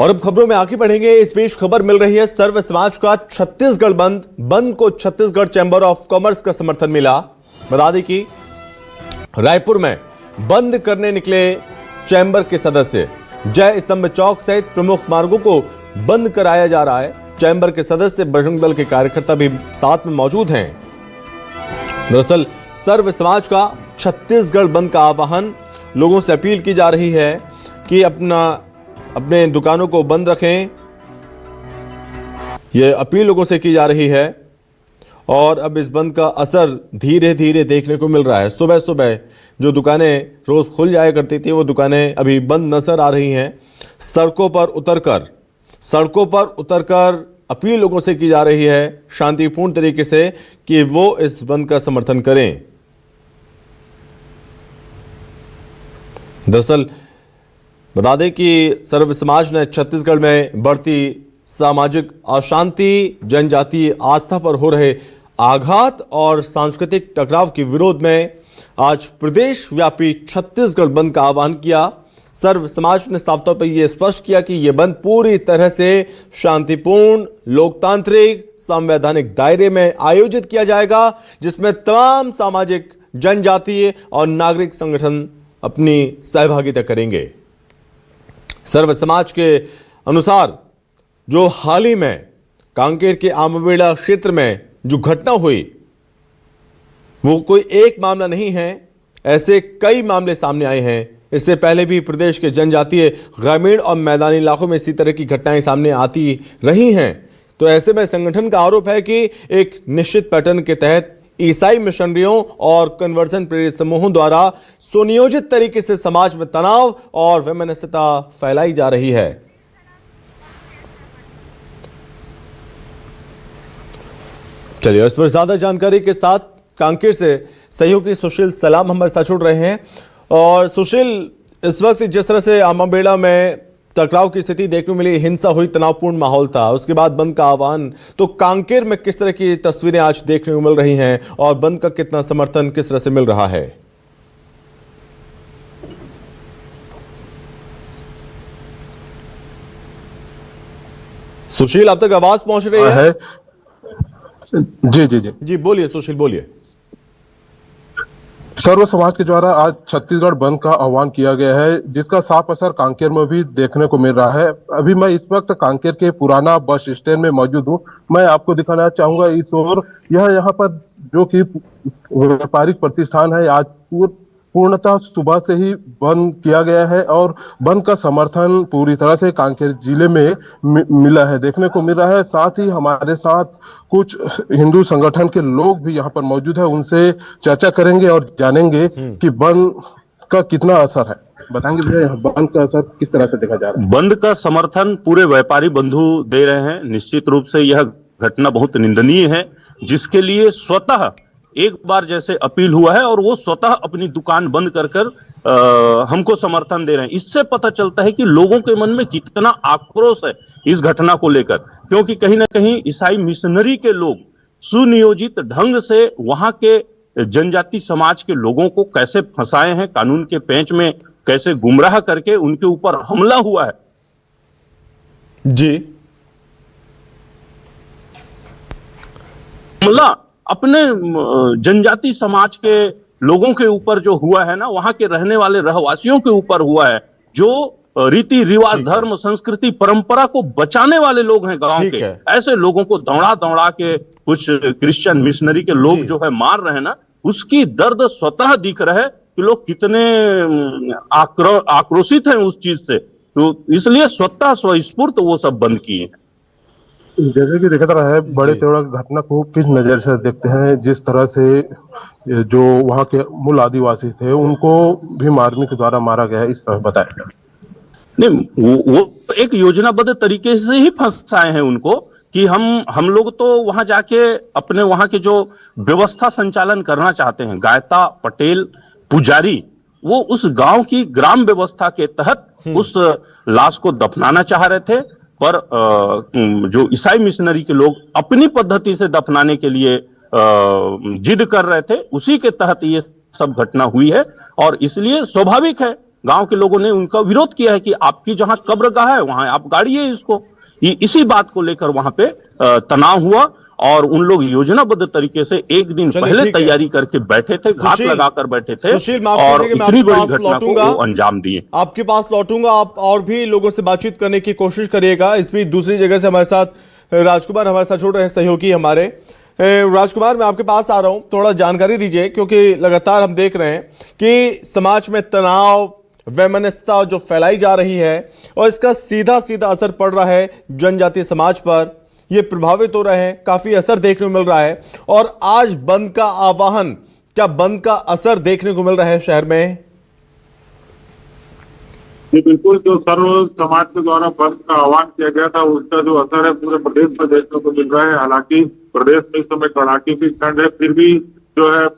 और अब खबरों में आगे बढ़ेंगे। इस बीच खबर मिल रही है सर्व समाज का छत्तीसगढ़ बंद को छत्तीसगढ़ चैंबर ऑफ कॉमर्स का समर्थन मिला। बता दें कि रायपुर में बंद करने निकले चैंबर के सदस्य। जय स्तंभ चौक सहित प्रमुख मार्गों को बंद कराया जा रहा है। चैंबर के सदस्य, बजरंग दल के कार्यकर्ता भी साथ में मौजूद हैं। दरअसल सर्व समाज का छत्तीसगढ़ बंद का आह्वान, लोगों से अपील की जा रही है कि अपने दुकानों को बंद रखें। यह अपील लोगों से की जा रही है और अब इस बंद का असर धीरे धीरे देखने को मिल रहा है। सुबह सुबह जो दुकानें रोज खुल जाया करती थी, वो दुकानें अभी बंद नजर आ रही हैं। सड़कों पर उतरकर अपील लोगों से की जा रही है शांतिपूर्ण तरीके से कि वो इस बंद का समर्थन करें। दरअसल बता दें कि सर्व समाज ने छत्तीसगढ़ में बढ़ती सामाजिक अशांति, जनजातीय आस्था पर हो रहे आघात और सांस्कृतिक टकराव के विरोध में आज प्रदेश व्यापी छत्तीसगढ़ बंद का आह्वान किया। सर्व समाज ने साफ तौर पर यह स्पष्ट किया कि यह बंद पूरी तरह से शांतिपूर्ण, लोकतांत्रिक, संवैधानिक दायरे में आयोजित किया जाएगा, जिसमें तमाम सामाजिक, जनजातीय और नागरिक संगठन अपनी सहभागिता करेंगे। सर्व समाज के अनुसार जो हाल ही में कांकेर के आमबेड़ा क्षेत्र में जो घटना हुई, वो कोई एक मामला नहीं है, ऐसे कई मामले सामने आए हैं। इससे पहले भी प्रदेश के जनजातीय, ग्रामीण और मैदानी इलाकों में इसी तरह की घटनाएं सामने आती रही हैं। तो ऐसे में संगठन का आरोप है कि एक निश्चित पैटर्न के तहत ईसाई मिशनरियों और कन्वर्जन प्रेरित समूहों द्वारा सुनियोजित तरीके से समाज में तनाव और वैमनस्यता फैलाई जा रही है। चलिए इस पर ज्यादा जानकारी के साथ कांकेर से सहयोगी सुशील सलाम हमारे साथ जुड़ रहे हैं। और सुशील, इस वक्त जिस तरह से आमाबेड़ा में टकराव की स्थिति देखने को मिली, हिंसा हुई, तनावपूर्ण माहौल था, उसके बाद बंद का आह्वान, तो कांकेर में किस तरह की तस्वीरें आज देखने को मिल रही हैं और बंद का कितना समर्थन किस तरह से मिल रहा है? सुशील, अब तक आवाज पहुंच रही है? जी बोलिए सुशील, बोलिए। सर्व समाज के द्वारा आज छत्तीसगढ़ बंद का आह्वान किया गया है, जिसका साफ असर कांकेर में भी देखने को मिल रहा है। अभी मैं इस वक्त कांकेर के पुराना बस स्टैंड में मौजूद हूँ। मैं आपको दिखाना चाहूंगा इस ओर, यह यहाँ पर जो कि व्यापारिक प्रतिष्ठान है, आज पूर्णतः सुबह से ही बंद किया गया है और बंद का समर्थन पूरी तरह से कांकेर जिले में मिला है, देखने को मिल रहा है। साथ ही हमारे साथ कुछ हिंदू संगठन के लोग भी यहाँ पर मौजूद है, उनसे चर्चा करेंगे और जानेंगे कि बंद का कितना असर है। बताएंगे भैया, बंद का असर किस तरह से देखा जा रहा है? बंद का समर्थन पूरे व्यापारी बंधु दे रहे हैं। निश्चित रूप से यह घटना बहुत निंदनीय है, जिसके लिए स्वतः एक बार जैसे अपील हुआ है और वो स्वतः अपनी दुकान बंद कर हमको समर्थन दे रहे हैं। इससे पता चलता है कि लोगों के मन में कितना आक्रोश है इस घटना को लेकर, क्योंकि कहीं ना कहीं ईसाई मिशनरी के लोग सुनियोजित ढंग से वहां के जनजाति समाज के लोगों को कैसे फंसाए हैं, कानून के पेंच में कैसे गुमराह करके उनके ऊपर हमला हुआ है। जी, हमला अपने जनजाति समाज के लोगों के ऊपर जो हुआ है ना, वहां के रहने वाले रहवासियों के ऊपर हुआ है, जो रीति रिवाज, धर्म, संस्कृति, परंपरा को बचाने वाले लोग हैं गांव के, ऐसे लोगों को दौड़ा के कुछ क्रिश्चियन मिशनरी के लोग जो है मार रहे हैं ना, उसकी दर्द स्वतः दिख रहा है कि लोग कितने आक्रोशित हैं उस चीज से। तो इसलिए स्वतः स्वस्फूर्त वो सब बंद किए हैं। जैसे कि देखा रहा है, बड़े त्योहार घटना को किस नजर से देखते हैं? जिस तरह से जो वहाँ के मूल आदिवासी थे उनको भी मार्मिक के द्वारा मारा गया है, इस तरह बताया। नहीं, वो एक योजनाबद्ध तरीके से ही फंसाए हैं उनको कि हम लोग तो वहां जाके अपने वहां के जो व्यवस्था संचालन करना चाहते हैं, गायता, पटेल, पुजारी, वो उस गांव की ग्राम व्यवस्था के तहत उस लाश को दफनाना चाह रहे थे, पर जो ईसाई मिशनरी के लोग अपनी पद्धति से दफनाने के लिए जिद कर रहे थे, उसी के तहत ये सब घटना हुई है। और इसलिए स्वाभाविक है गांव के लोगों ने उनका विरोध किया है कि आपकी जहां कब्रगाह है वहां आप गाड़िए इसको। इसी बात को लेकर वहां पे तनाव हुआ और उन लोग योजनाबद्ध तरीके से एक दिन चलिए, पहले ठीक है। तैयारी करके बैठे थे, घात सुशील, लगाकर बैठे थे सुशील, माफ और कीजिएगा, मैं इतनी आपके बड़ी पास घटना को लौटूंगा। वो अंजाम दिए। आपके पास लौटूंगा, आप और भी लोगों से बातचीत करने की कोशिश करिएगा। इस बीच दूसरी जगह से हमारे साथ राजकुमार हमारे साथ जुड़ रहे हैं, सहयोगी हमारे। राजकुमार, मैं आपके पास आ रहा हूं, थोड़ा जानकारी दीजिए, क्योंकि लगातार हम देख रहे हैं कि समाज में तनाव, वैमनस्यता जो फैलाई जा रही है और इसका सीधा सीधा असर पड़ रहा है जनजातीय समाज पर। ये प्रभावित हो रहे हैं, काफी असर देखने को मिल रहा है। और आज बंद का आह्वान, क्या बंद का असर देखने को मिल रहा है शहर में? जी बिल्कुल, जो सर्व समाज के द्वारा बंद का आह्वान किया गया था उसका जो असर है पूरे प्रदेश में देखने को मिल रहा है। हालांकि प्रदेश में इस समय कड़ाके की ठंड है, फिर भी जो है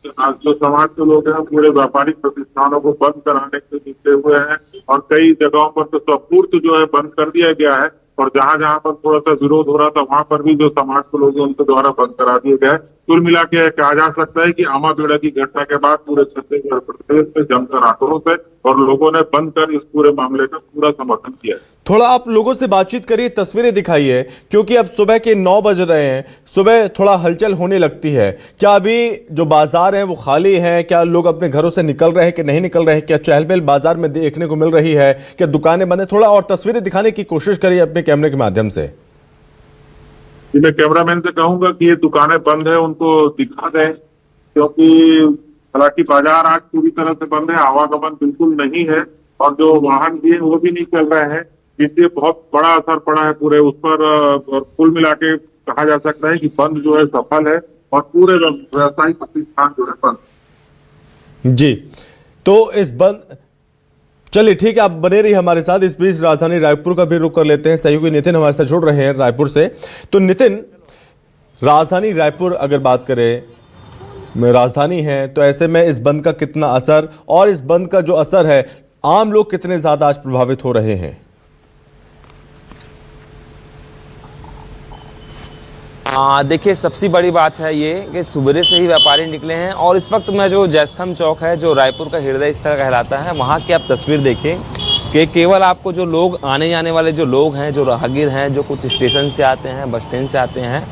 जो समाज के लोग हैं पूरे व्यापारिक प्रतिष्ठानों को बंद कराने के निकले हुए हैं और कई जगहों पर तो संपूर्ण जो है बंद कर दिया गया है और जहां जहां पर थोड़ा सा विरोध हो रहा था वहां पर भी जो समाज के लोग हैं उनके द्वारा बंद करा दिए गए। कुल मिला के कहा जा सकता है कि आमा बेड़ा की घटना के बाद पूरे छत्तीसगढ़ प्रदेश में जमकर आक्रोश है और लोगों ने बंद कर इस पूरे मामले का पूरा समर्थन किया है। थोड़ा आप लोगों से बातचीत करिए, तस्वीरें दिखाइए, क्योंकि अब सुबह के 9 बज रहे हैं, सुबह थोड़ा हलचल होने लगती है। क्या अभी जो बाजार हैं वो खाली हैं? क्या लोग अपने घरों से निकल रहे हैं कि नहीं निकल रहे हैं? क्या चहल पहल बाजार में देखने को मिल रही है? क्या दुकानें बंद हैं? थोड़ा और तस्वीरें दिखाने की कोशिश करिए अपने कैमरे के माध्यम से। जी, मैं कैमरामैन से कहूंगा कि ये दुकानें बंद है उनको दिखा दें, क्योंकि हालांकि बाजार आज पूरी तरह से बंद है, आवागमन बिल्कुल नहीं है और जो वाहन भी है वो भी नहीं चल रहे हैं, जिससे बहुत बड़ा असर पड़ा है पूरे उस पर। और कुल मिला के कहा जा सकता है कि बंद जो है सफल है और पूरे व्यावसायिक प्रतिष्ठान जो है बंद। जी, तो इस बंद, चलिए ठीक है, आप बने रहिए हमारे साथ। इस बीच राजधानी रायपुर का भी रुख कर लेते हैं, सहयोगी नितिन हमारे साथ जुड़ रहे हैं रायपुर से। तो नितिन, राजधानी रायपुर अगर बात करें, राजधानी है, तो ऐसे में इस बंद का कितना असर, और इस बंद का जो असर है आम लोग कितने ज्यादा आज प्रभावित हो रहे हैं? देखिए, सबसे बड़ी बात है ये कि सुबह से ही व्यापारी निकले हैं और इस वक्त मैं जो जयस्तंभ चौक है, जो रायपुर का हृदय स्थल कहलाता है, वहाँ की आप तस्वीर देखिए कि केवल आपको जो लोग आने जाने वाले जो लोग हैं, जो राहगीर हैं, जो कुछ स्टेशन से आते हैं, बस स्टैंड से आते हैं,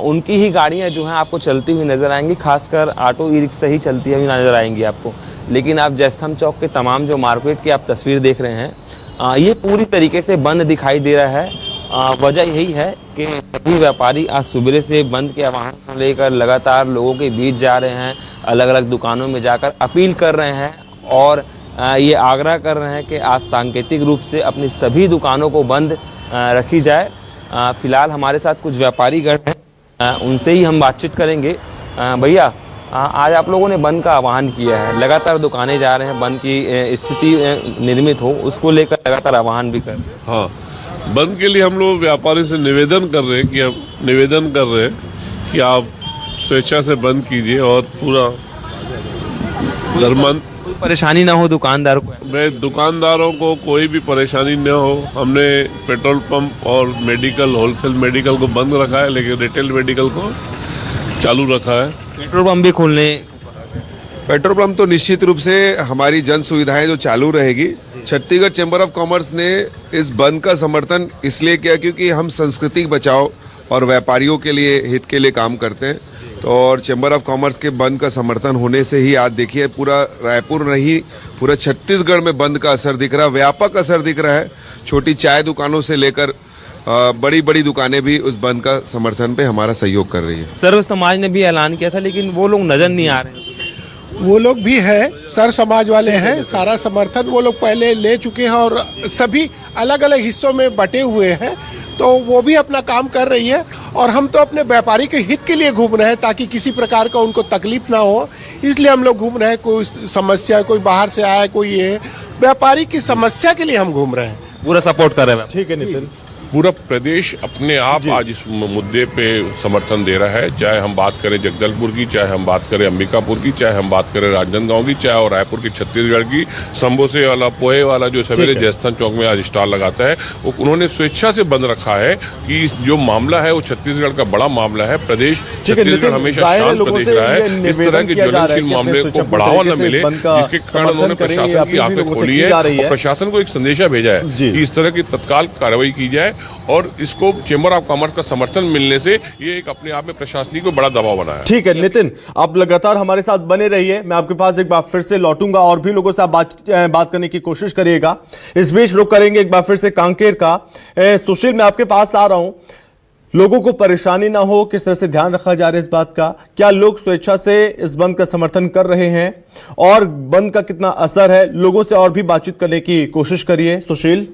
उनकी ही गाड़ियाँ जो हैं आपको चलती हुई नज़र आएंगी। खासकर ऑटो ई रिक्शा ही चलती हुई नज़र आएंगी आपको। लेकिन आप जयस्तंभ चौक के तमाम जो मार्केट की आप तस्वीर देख रहे हैं, ये पूरी तरीके से बंद दिखाई दे रहा है। वजह यही है कि सभी व्यापारी आज सुबह से बंद के आह्वान को लेकर लगातार लोगों के बीच जा रहे हैं, अलग अलग दुकानों में जाकर अपील कर रहे हैं और ये आग्रह कर रहे हैं कि आज सांकेतिक रूप से अपनी सभी दुकानों को बंद रखी जाए। फिलहाल हमारे साथ कुछ व्यापारी गण हैं, उनसे ही हम बातचीत करेंगे। भैया, आज आप लोगों ने बंद का आह्वान किया है, लगातार दुकानें जा रहे हैं, बंद की स्थिति निर्मित हो उसको लेकर लगातार आह्वान भी कर। हाँ, बंद के लिए हम लोग व्यापारी से निवेदन कर रहे हैं कि आप स्वेच्छा से बंद कीजिए और पूरा धर्मांत, कोई परेशानी ना हो दुकानदार को। मैं दुकानदारों को कोई भी परेशानी न हो। हमने पेट्रोल पंप और मेडिकल, होलसेल मेडिकल को बंद रखा है, लेकिन रिटेल मेडिकल को चालू रखा है। पेट्रोल पंप भी खोलने, पेट्रोल पंप तो निश्चित रूप से हमारी जन सुविधाएं जो चालू रहेगी। छत्तीसगढ़ चैम्बर ऑफ कॉमर्स ने इस बंद का समर्थन इसलिए किया क्योंकि हम संस्कृति बचाओ और व्यापारियों के लिए, हित के लिए काम करते हैं। तो और चैम्बर ऑफ कॉमर्स के बंद का समर्थन होने से ही आज देखिए पूरा रायपुर नहीं, पूरा छत्तीसगढ़ में बंद का असर दिख रहा है, व्यापक असर दिख रहा है। छोटी चाय दुकानों से लेकर बड़ी बड़ी दुकानें भी उस बंद का समर्थन पे हमारा सहयोग कर रही है। सर्व समाज ने भी ऐलान किया था, लेकिन वो लोग नजर नहीं आ रहे हैं। वो लोग भी है, सर समाज वाले हैं, सारा समर्थन वो लोग पहले ले चुके हैं और सभी अलग अलग हिस्सों में बटे हुए हैं, तो वो भी अपना काम कर रही है। और हम तो अपने व्यापारी के हित के लिए घूम रहे हैं ताकि किसी प्रकार का उनको तकलीफ ना हो, इसलिए हम लोग घूम रहे हैं। कोई समस्या, कोई बाहर से आया, कोई ये, व्यापारी की समस्या के लिए हम घूम रहे हैं। पूरा सपोर्ट कर रहे हैं। ठीक है नितिन, पूरा प्रदेश अपने आप आज इस मुद्दे पे समर्थन दे रहा है। चाहे हम बात करें जगदलपुर की, चाहे हम बात करें अंबिकापुर की, चाहे हम बात करें राजनांदगांव की, चाहे और रायपुर की, छत्तीसगढ़ की। समोसे वाला, पोहे वाला जो सवेरे जयस्थान चौक में आज स्टॉल लगाता है, वो उन्होंने स्वेच्छा से बंद रखा है कि जो मामला है वो छत्तीसगढ़ का बड़ा मामला है। प्रदेश छत्तीसगढ़ हमेशा शांत प्रदेश रहा है। इस तरह के ज्वलनशील मामले को बढ़ावा न मिले, जिसके कारण उन्होंने प्रशासन की आंखें खोली है और प्रशासन को एक संदेशा भेजा है कि इस तरह की तत्काल कार्रवाई की जाए। और इसको चेंबर ऑफ कॉमर्स का समर्थन मिलने से ये एक अपने आप में प्रशासनिक में बड़ा दबाव बना है। ठीक है नितिन, आप लगातार हमारे साथ बने रहिए। मैं आपके पास एक बार फिर से लौटूंगा और भी लोगों से आप बात करने की कोशिश करिएगा। इस बीच रुक करेंगे एक बार फिर से कांकेर का। सुशील, मैं आपके पास आ रहा हूं। लोगों को परेशानी ना हो, किस तरह से ध्यान रखा जा रहा है इस बात का? क्या लोग स्वेच्छा से इस बंद का समर्थन कर रहे हैं और बंद का कितना असर है? लोगों से और भी बातचीत करने की कोशिश करिए सुशील।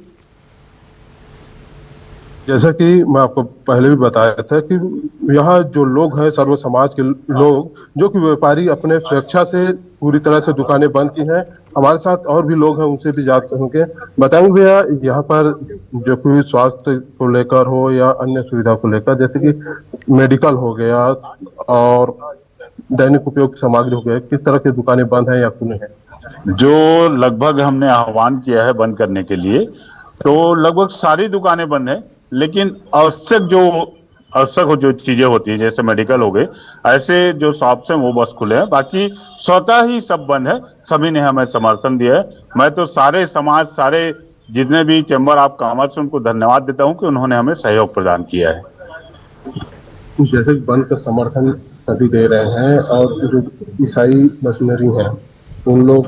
जैसा कि मैं आपको पहले भी बताया था कि यहाँ जो लोग हैं, सर्व समाज के लोग, जो कि व्यापारी अपने स्वेच्छा से पूरी तरह से दुकानें बंद की हैं। हमारे साथ और भी लोग हैं, उनसे भी जानते होंगे। बताएंगे भैया, यहाँ पर जो कोई स्वास्थ्य को लेकर हो या अन्य सुविधा को लेकर, जैसे कि मेडिकल हो गया और दैनिक उपयोग की सामग्री हो गया, किस तरह की दुकानें बंद हैं या खुली हैं? जो लगभग हमने आह्वान किया है बंद करने के लिए, तो लगभग सारी दुकानें बंद हैं, लेकिन आवश्यक जो चीजें होती है जैसे मेडिकल हो गए, ऐसे जो शॉप्स हैं वो बस खुले हैं। बाकी स्वतः ही सब बंद है। सभी ने हमें समर्थन दिया है। मैं तो सारे समाज, सारे जितने भी चैम्बर ऑफ कॉमर्स, उनको धन्यवाद देता हूं कि उन्होंने हमें सहयोग प्रदान किया है। जैसे बंद का समर्थन सभी दे रहे हैं और जो ईसाई मशीनरी है उन लोग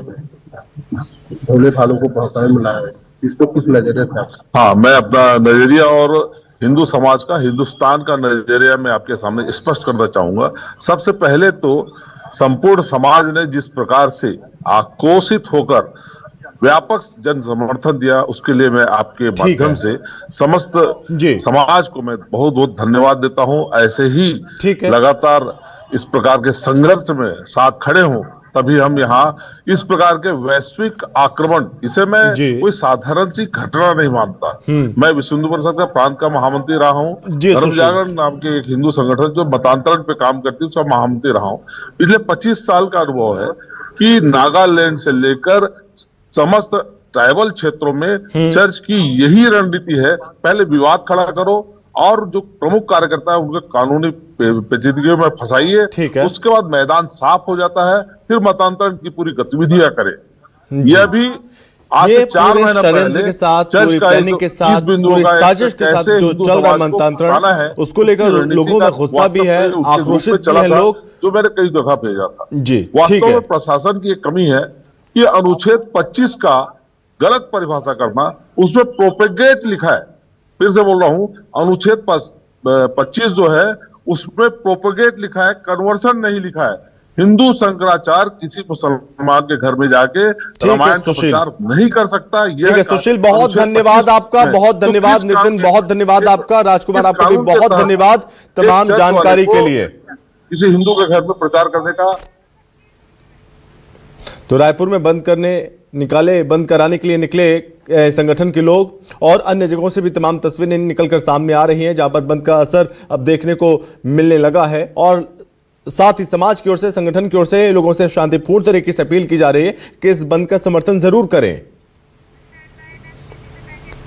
भोले भालों को भड़काए मिला है, इसको किस नजरिए से? हाँ, मैं अपना नजरिया और हिंदू समाज का, हिंदुस्तान का नजरिया मैं आपके सामने स्पष्ट करना चाहूंगा। सबसे पहले तो संपूर्ण समाज ने जिस प्रकार से आक्रोशित होकर व्यापक जन समर्थन दिया, उसके लिए मैं आपके माध्यम से समस्त समाज को मैं बहुत बहुत धन्यवाद देता हूं। ऐसे ही लगातार इस प्रकार के संघर्ष में साथ खड़े हों, तभी हम यहाँ इस प्रकार के वैश्विक आक्रमण, इसे मैं कोई साधारण सी घटना नहीं मानता। मैं विश्व हिंदू परिषद का प्रांत का महामंत्री रहा हूँ। धर्म जागरण नाम के एक हिंदू संगठन जो मतांतरण पे काम करती है, उसका महामंत्री रहा हूँ। पिछले 25 साल का अनुभव है कि नागालैंड से लेकर समस्त ट्राइबल क्षेत्रों में चर्च की यही रणनीति है, पहले विवाद खड़ा करो और जो प्रमुख कार्यकर्ता है उनके कानूनी पेचीदगियों में फंसाइए, उसके बाद मैदान साफ हो जाता है, फिर मतांतरण की पूरी गतिविधियां करें। यह भी आज से 4 महीना पहले के साथ, पूरी प्लानिंग के साथ, पूरी साजिश के साथ जो चल रहा मंतांतरण है, उसको लेकर लोगों में गुस्सा भी है, आक्रोशित भी है लोग, जो मैंने कई जगह भेजा था। वास्तव में प्रशासन की एक कमी है कि अनुच्छेद 25 का गलत परिभाषा करना, उसमें प्रोपेगेट लिखा है। फिर से बोल रहा हूं, अनुच्छेद 25 जो है उसमें प्रोपेगेट लिखा है, कन्वर्सन नहीं लिखा है। हिंदू शंकराचार्य किसी मुसलमान के घर में जाके रामायण का प्रचार नहीं कर सकता। ठीक है सुशील, बहुत धन्यवाद आपका, बहुत धन्यवाद नितिन, बहुत धन्यवाद आपका। राजकुमार, आपका भी बहुत धन्यवाद तमाम जानकारी के लिए। किसी हिंदू के घर में प्रचार करने का। तो रायपुर में बंद कराने के लिए निकले संगठन के लोग और अन्य जगहों से भी तमाम तस्वीरें निकलकर सामने आ रही हैं, जहां पर बंद का असर अब देखने को मिलने लगा है। और साथ ही समाज की ओर से, संगठन की ओर से लोगों से शांतिपूर्ण तरीके से अपील की जा रही है कि इस बंद का समर्थन जरूर करें।